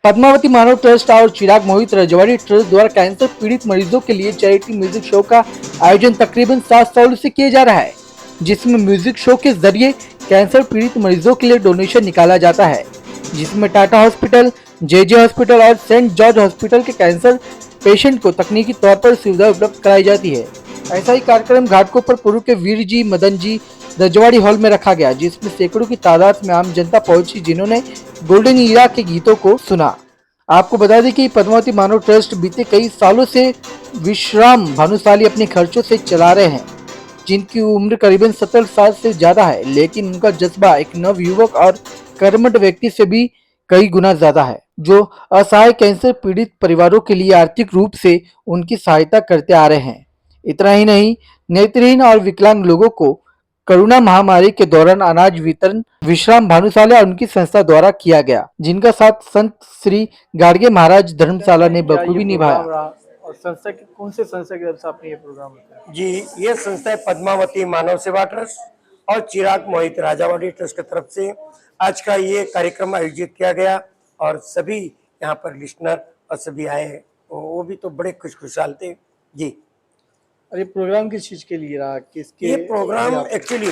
पद्मावती मानव trust और चिराग मोहित रजवाड़ी trust द्वारा cancer पीड़ित मरीजों के लिए चैरिटी म्यूजिक शो का आयोजन तकरीबन 7 सालों से किया जा रहा है, जिसमें म्यूजिक शो के जरिए कैंसर पीड़ित मरीजों के लिए डोनेशन निकाला जाता है, जिसमें टाटा हॉस्पिटल, जेजे हॉस्पिटल और सेंट जॉर्ज हॉस्पिटल के कैंसर पेशेंट को तकनीकी तौर पर सुविधा उपलब्ध कराई जाती है। ऐसा ही कार्यक्रम घाटकोपर पूर्व के वीर जी मदन जी रजवाड़ी हॉल में रखा गया, जिसमें सैकड़ों की तादाद में आम जनता पहुंची, जिन्होंने गोल्डन ईरा के गीतों को सुना। आपको बता दें कि पद्मावती मानव ट्रस्ट बीते कई सालों से विश्राम भानुशाली अपने खर्चों से चला रहे हैं, जिनकी उम्र करीबन 70 साल से ज्यादा है, लेकिन उनका जज्बा एक नव युवक और कर्मठ व्यक्ति से भी कई गुना ज्यादा है, जो असहाय कैंसर पीड़ित परिवारों के लिए आर्थिक रूप से उनकी सहायता करते आ रहे हैं। इतना ही नहीं, नेत्रहीन और विकलांग लोगों को कोरोना महामारी के दौरान अनाज वितरण विश्राम भानुशाला और उनकी संस्था द्वारा किया गया, जिनका साथ संत श्री गाडगे महाराज धर्मशाला ने बखूबी निभाया। और संस्था की कौन से संस्था की तरफ से आपने ये प्रोग्राम रखा है? जी, ये संस्था है पद्मावती मानव सेवा ट्रस्ट और चिराग मोहित राजावाड़ी ट्रस्ट की तरफ से आज का ये कार्यक्रम आयोजित किया गया और सभी यहाँ पर लिस्नर और सभी आए, वो भी तो बड़े खुशहाल थे जी। और ये प्रोग्राम किस चीज के लिए रहा? किसके ये programme actually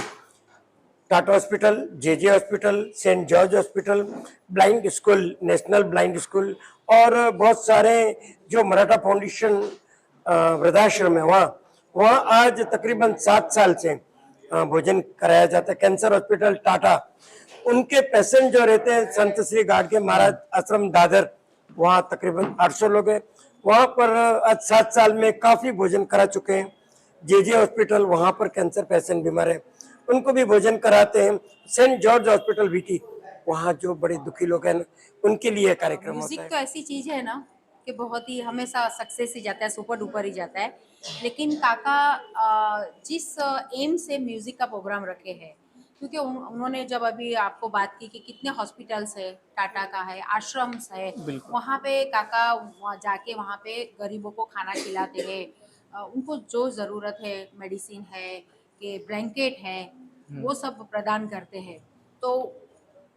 Tata hospital, JJ hospital, Saint George hospital, blind school, national blind school और बहुत सारे जो मराठा फाउंडेशन वृद्धाश्रम है वहाँ आज तकरीबन 7 साल से भोजन कराया जाता है। कैंसर हॉस्पिटल टाटा, उनके पेशेंट जो रहते हैं संत श्री गाडगे महाराज आश्रम दादर, वहाँ तकरीबन 800 लोग हैं। वहाँ पर आज 7 साल में काफी भोजन करा चुके हैं। जेजे हॉस्पिटल, वहाँ पर कैंसर पेशेंट बीमार है, उनको भी भोजन कराते हैं। सेंट जॉर्ज हॉस्पिटल बीटी, वहाँ जो बड़े दुखी लोग हैं उनके लिए कार्यक्रम होता है। म्यूजिक तो ऐसी चीज है ना कि बहुत ही हमेशा सक्सेस ही जाता है, सुपर डुपर ही जाता है। लेकिन काका जिस एम से म्यूजिक का प्रोग्राम रखे हैं, क्योंकि उन्होंने जब अभी आपको बात की कि कितने हॉस्पिटल्स है, टाटा का है, आश्रम्स है, वहाँ पे काका जाके वहाँ पे गरीबों को खाना खिलाते हैं। उनको जो ज़रूरत है, मेडिसिन है कि ब्लैंकेट है, वो सब प्रदान करते हैं। तो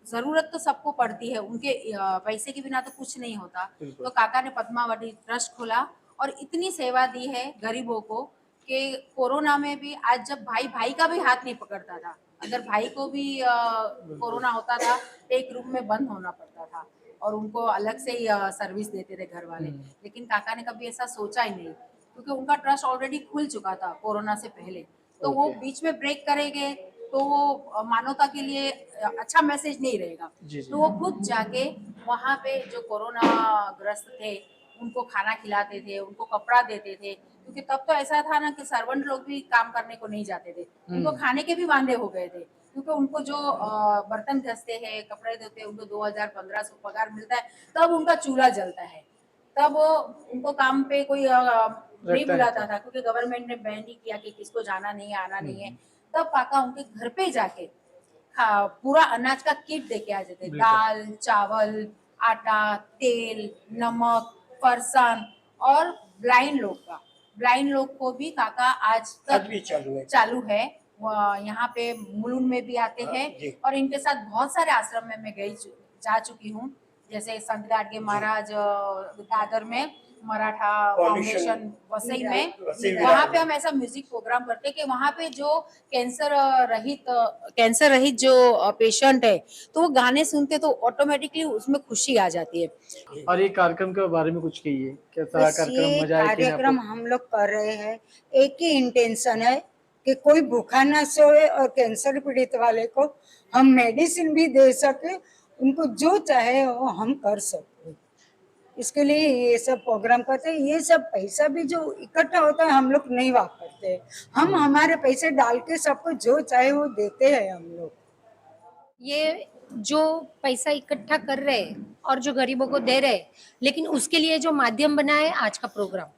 ज़रूरत तो सबको पड़ती है, उनके पैसे के बिना तो कुछ नहीं होता। तो काका ने पद्मावती ट्रस्ट खोला और इतनी सेवा दी है गरीबों को कि कोरोना में भी आज जब भाई का भी हाथ नहीं पकड़ता था, अगर भाई को भी कोरोना होता था तो एक रूम में बंद होना पड़ता था और उनको अलग से ही सर्विस देते थे घर वाले। लेकिन काका ने कभी ऐसा सोचा ही नहीं, क्योंकि उनका ट्रस्ट ऑलरेडी खुल चुका था कोरोना से पहले। तो वो बीच में ब्रेक करेंगे तो वो मानवता के लिए अच्छा मैसेज नहीं रहेगा। तो वो खुद जाके वहाँ पे जो कोरोना ग्रस्त थे उनको खाना खिलाते थे, उनको कपड़ा देते थे, क्योंकि तब तो ऐसा था ना कि सर्वेंट लोग भी काम करने को नहीं जाते थे, उनको खाने के भी वांदे हो गए थे, क्योंकि उनको जो बर्तन घसते हैं, कपड़े धोते हैं, उनको 2000-1500 पगार मिलता है, तब उनका चूल्हा जलता है, तब उनको काम पे कोई नहीं बुलाता था, क्योंकि गवर्नमेंट ने बैन ही किया कि किसको जाना नहीं है, आना नहीं है। तब काका उनके घर पे जाके पूरा अनाज का किट दे के आ जाते, दाल, चावल, आटा, तेल, नमक, फरसान और ब्लाइंड लोग को भी काका आज तक भी चालू है। यहाँ पे मुलुंड में भी आते हैं और इनके साथ बहुत सारे आश्रम में मैं जा चुकी हूँ, जैसे संत गाडगे महाराज दादर में, मराठा फाउंडेशन वसई में, वहाँ पे हम ऐसा म्यूजिक प्रोग्राम करते हैं कि वहाँ पे जो कैंसर रहित जो पेशेंट है तो वो गाने सुनते तो ऑटोमेटिकली उसमें खुशी आ जाती है। और ये कार्यक्रम के बारे में कुछ कहिए, कैसा कार्यक्रम, मजा आया? कार्यक्रम हम लोग कर रहे हैं, एक ही इंटेंशन है कि कोई भूखा ना सोए और कैंसर पीड़ित वाले को हम मेडिसिन भी दे सके, उनको जो चाहे वो हम कर सकते। इसके लिए ये सब प्रोग्राम करते हैं। ये सब पैसा भी जो इकट्ठा होता है हम लोग नहीं वापरते, हम हमारे पैसे डाल के सबको जो चाहे वो देते हैं हम लोग। ये जो पैसा इकट्ठा कर रहे हैं और जो गरीबों को दे रहे हैं, लेकिन उसके लिए जो माध्यम बना है आज का प्रोग्राम,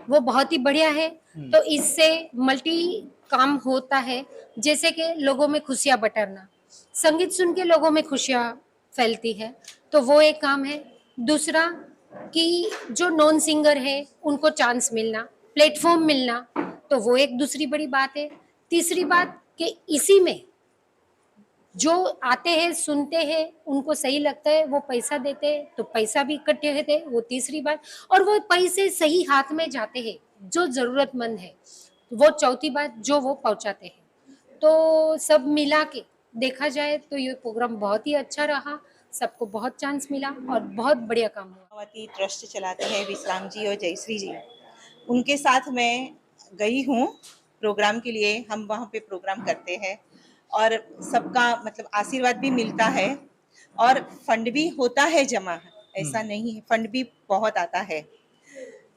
वो बहुत ही बढ़िया है। तो इससे मल्टी काम होता है, जैसे कि लोगों में खुशियां बटरना, संगीत सुन के लोगों में खुशियां फैलती है, तो वो एक काम है। दूसरा कि जो नॉन सिंगर है उनको चांस मिलना, प्लेटफॉर्म मिलना, तो वो एक दूसरी बड़ी बात है। तीसरी बात कि इसी में जो आते हैं सुनते हैं उनको सही लगता है वो पैसा देते हैं तो पैसा भी इकट्ठे होते हैं, वो तीसरी बात। और वो पैसे सही हाथ में जाते हैं जो जरूरतमंद है, वो चौथी बात जो वो पहुंचाते हैं। तो सब मिला के देखा जाए तो ये प्रोग्राम बहुत ही अच्छा रहा, सबको बहुत चांस मिला और बहुत बढ़िया काम हुआ। पद्मावती ट्रस्ट चलाते हैं विश्राम जी और जयश्री जी, उनके साथ मैं गई हूँ प्रोग्राम के लिए। हम वहाँ पे प्रोग्राम करते हैं और सबका मतलब आशीर्वाद भी मिलता है और फंड भी होता है जमा, ऐसा नहीं है, फंड भी बहुत आता है।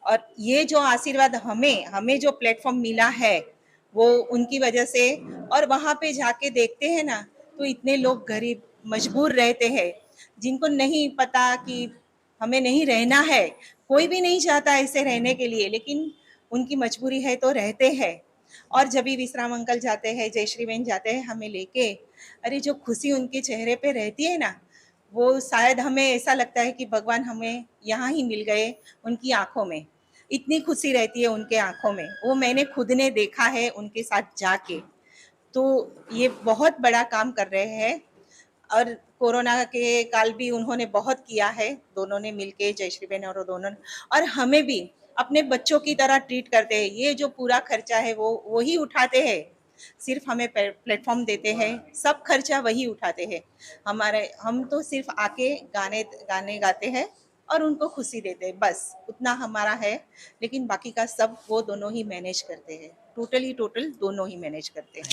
और ये जो आशीर्वाद हमें हमें जो प्लेटफॉर्म मिला है वो उनकी वजह से। और वहाँ पे जाके देखते हैं ना तो इतने लोग गरीब मजबूर रहते हैं जिनको नहीं पता कि हमें नहीं रहना है, कोई भी नहीं चाहता ऐसे रहने के लिए, लेकिन उनकी मजबूरी है तो रहते हैं। और जब भी विश्राम अंकल जाते हैं, जयश्री बहन जाते हैं हमें लेके, अरे जो खुशी उनके चेहरे पे रहती है ना, वो शायद हमें ऐसा लगता है कि भगवान हमें यहाँ ही मिल गए। उनकी आंखों में इतनी खुशी रहती है, उनके आंखों में, वो मैंने खुद ने देखा है उनके साथ जाके। तो ये बहुत बड़ा काम कर रहे हैं। और कोरोना के काल भी उन्होंने बहुत किया है, दोनों ने मिलके, जयश्री बहन और दोनों ने। और हमें भी अपने बच्चों की तरह ट्रीट करते हैं। ये जो पूरा खर्चा है वो वही उठाते हैं, सिर्फ हमें प्लेटफॉर्म देते हैं, सब खर्चा वही उठाते हैं। हम तो सिर्फ आके गाने गाने गाते हैं और उनको खुशी देते हैं, बस उतना हमारा है। लेकिन बाकी का सब वो दोनों ही मैनेज करते हैं, टोटल दोनों ही मैनेज करते हैं।